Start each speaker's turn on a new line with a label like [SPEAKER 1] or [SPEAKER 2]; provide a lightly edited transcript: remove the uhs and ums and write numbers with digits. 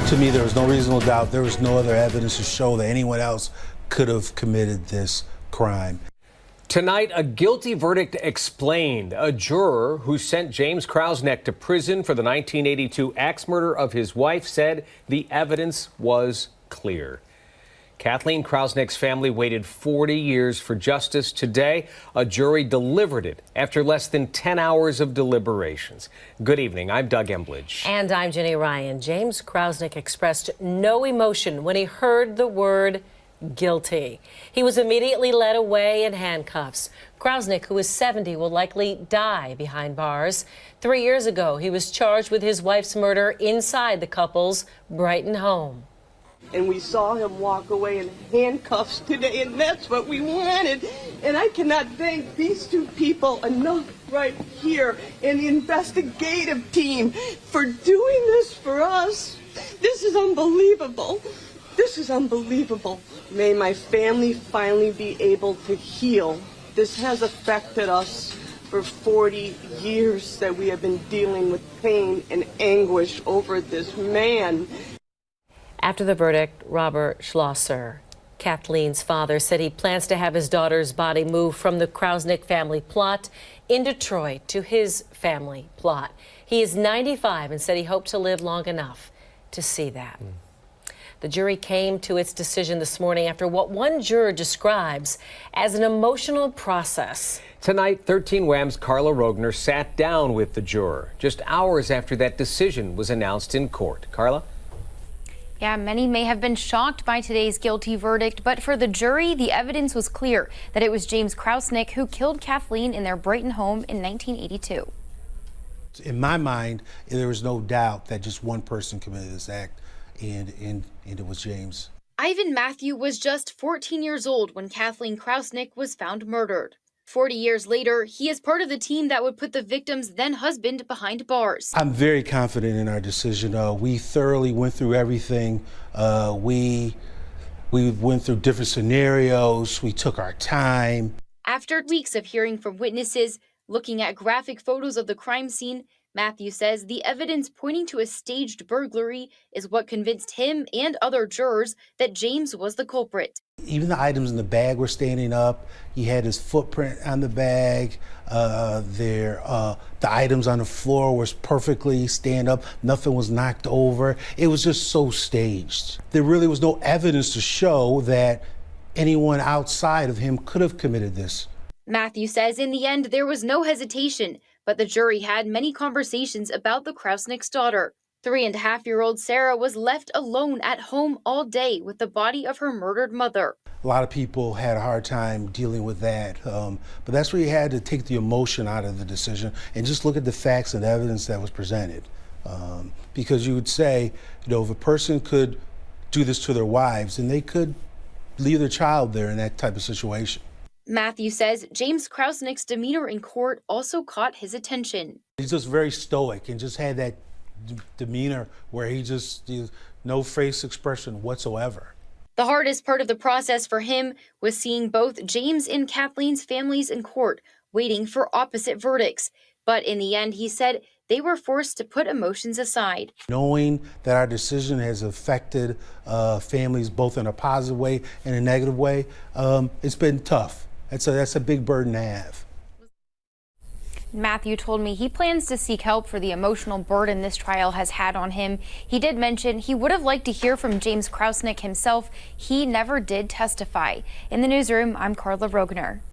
[SPEAKER 1] To me, there was no reasonable doubt. There was no other evidence to show that anyone else could have committed this crime.
[SPEAKER 2] Tonight, a guilty verdict explained. A juror who sent James Krauseneck to prison for the 1982 axe murder of his wife said the evidence was clear. Kathleen Krauseneck's family waited 40 years for justice. Today, a jury delivered it after less than 10 hours of deliberations. Good evening. I'm Doug Embledge.
[SPEAKER 3] And I'm Jenny Ryan. James Krauseneck expressed no emotion when he heard the word guilty. He was immediately led away in handcuffs. Krauseneck, who is 70, will likely die behind bars. 3 years ago, he was charged with his wife's murder inside the couple's Brighton home.
[SPEAKER 4] And we saw him walk away in handcuffs today, and that's what we wanted. And I cannot thank these two people enough right here and the investigative team for doing this for us. This is unbelievable. This is unbelievable. May my family finally be able to heal. This has affected us for 40 years that we have been dealing with pain and anguish over this man.
[SPEAKER 3] After the verdict, Robert Schlosser, Kathleen's father, said he plans to have his daughter's body moved from the Krauseneck family plot in Detroit to his family plot. He is 95 and said he hoped to live long enough to see that. The jury came to its decision this morning after what one juror describes as an emotional process.
[SPEAKER 2] Tonight, 13 Wham's Carla Rogner sat down with the juror just hours after that decision was announced in court. Carla?
[SPEAKER 5] Yeah, many may have been shocked by today's guilty verdict, but for the jury, the evidence was clear that it was James Krauseneck who killed Kathleen in their Brighton home in 1982.
[SPEAKER 1] In my mind, there was no doubt that just one person committed this act, and it was James.
[SPEAKER 5] Ivan Matthew was just 14 years old when Kathleen Krauseneck was found murdered. 40 years later, he is part of the team that would put the victim's then-husband behind bars.
[SPEAKER 1] I'm very confident in our decision. We thoroughly went through everything. We went through different scenarios. We took our time.
[SPEAKER 5] After weeks of hearing from witnesses, looking at graphic photos of the crime scene, Matthew says the evidence pointing to a staged burglary is what convinced him and other jurors that James was the culprit.
[SPEAKER 1] Even the items in the bag were standing up. He had his footprint on the bag. The items on the floor was perfectly stand up. Nothing was knocked over. It was just so staged. There really was no evidence to show that anyone outside of him could have committed this.
[SPEAKER 5] Matthew says in the end there was no hesitation, but the jury had many conversations about the Krauseneck's daughter. 3.5-year-old Sarah was left alone at home all day with the body of her murdered mother.
[SPEAKER 1] A lot of people had a hard time dealing with that, but that's where you had to take the emotion out of the decision and just look at the facts and evidence that was presented. Because you would say, if a person could do this to their wives, then they could leave their child there in that type of situation.
[SPEAKER 5] Matthew says James Krauseneck's demeanor in court also caught his attention.
[SPEAKER 1] He's just very stoic and just had that demeanor where he no face expression whatsoever.
[SPEAKER 5] The hardest part of the process for him was seeing both James and Kathleen's families in court, waiting for opposite verdicts. But in the end, he said they were forced to put emotions aside.
[SPEAKER 1] Knowing that our decision has affected families both in a positive way and a negative way, it's been tough. That's a big burden to have.
[SPEAKER 5] Matthew told me he plans to seek help for the emotional burden this trial has had on him. He did mention he would have liked to hear from James Krauseneck himself. He never did testify. In the newsroom, I'm Carla Rogner.